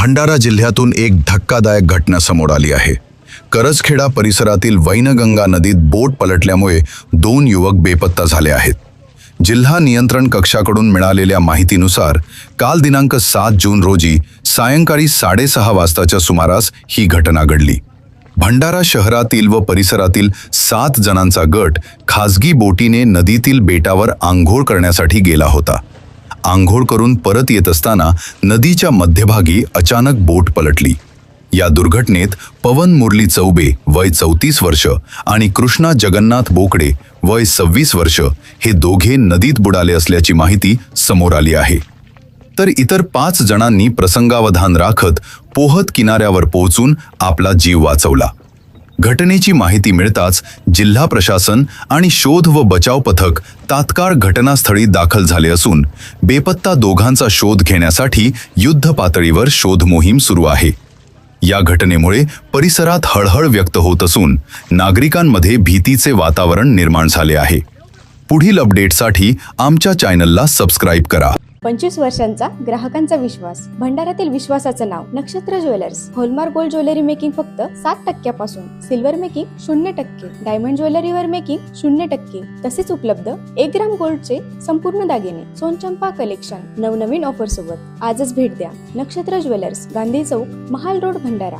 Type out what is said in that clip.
भंडारा जिल्ह्यातून एक धक्कादायक घटना समोर आली आहे। करजखेडा परिसरातील वैनगंगा नदीत बोट पलटल्यामुळे 2 युवक बेपत्ता झाले आहेत। जिल्हा नियंत्रण कक्षाकडून मिळालेल्या माहितीनुसार काल दिनांक 7 जून रोजी सायंकाळी 6:30 वाजताच्या सुमारास ही घटना घडली। भंडारा शहरातील व परिसरातील 7 जणांचा गट खासगी बोटीने नदीतील बेटावर आंघोळ करण्यासाठी गेला होता। आंघोळ करून परत येत असताना नदीच्या मध्यभागी अचानक बोट पलटली। या दुर्घटनेत पवन मुरली चौबे वय 34 वर्ष आणि कृष्णा जगन्नाथ बोकडे वय 26 वर्ष हे दोघे नदीत बुडाले असल्याची माहिती समोर आली आहे। तर इतर 5 जणांनी प्रसंगावधान राखत पोहत किनाऱ्यावर पोहोचून आपला जीव वाचवला। घटनेची माहिती मिळताच जिल्हा प्रशासन आणि शोध व बचाव पथक तात्काळ घटनास्थळी दाखल झाले असून बेपत्ता दोघांचा शोध घेण्यासाठी युद्ध पातळीवर शोध मोहीम सुरू आहे। या घटनेमुळे परिसरात हळहळ व्यक्त होत असून नागरिकांमध्ये भीतीचे वातावरण निर्माण झाले आहे। पुढील अपडेटसाठी आमच्या चॅनलला सबस्क्राईब करा। 25 वर्षांचा ग्राहकांचा विश्वास, भंडारातील विश्वासाचं नाव नक्षत्र jewellers. Hallmark gold jewellery making फक्त 7% पासून, सिल्वर मेकिंग 0%, डायमंड ज्वेलरीवर मेकिंग 0%, तसेच उपलब्ध 1 ग्राम गोल्डचे संपूर्ण दागिने, सोनचंपा कलेक्शन नवनवीन ऑफर सोबत। आजच भेट द्या नक्षत्र ज्वेलर्स, गांधी चौक, महाल रोड, भंडारा।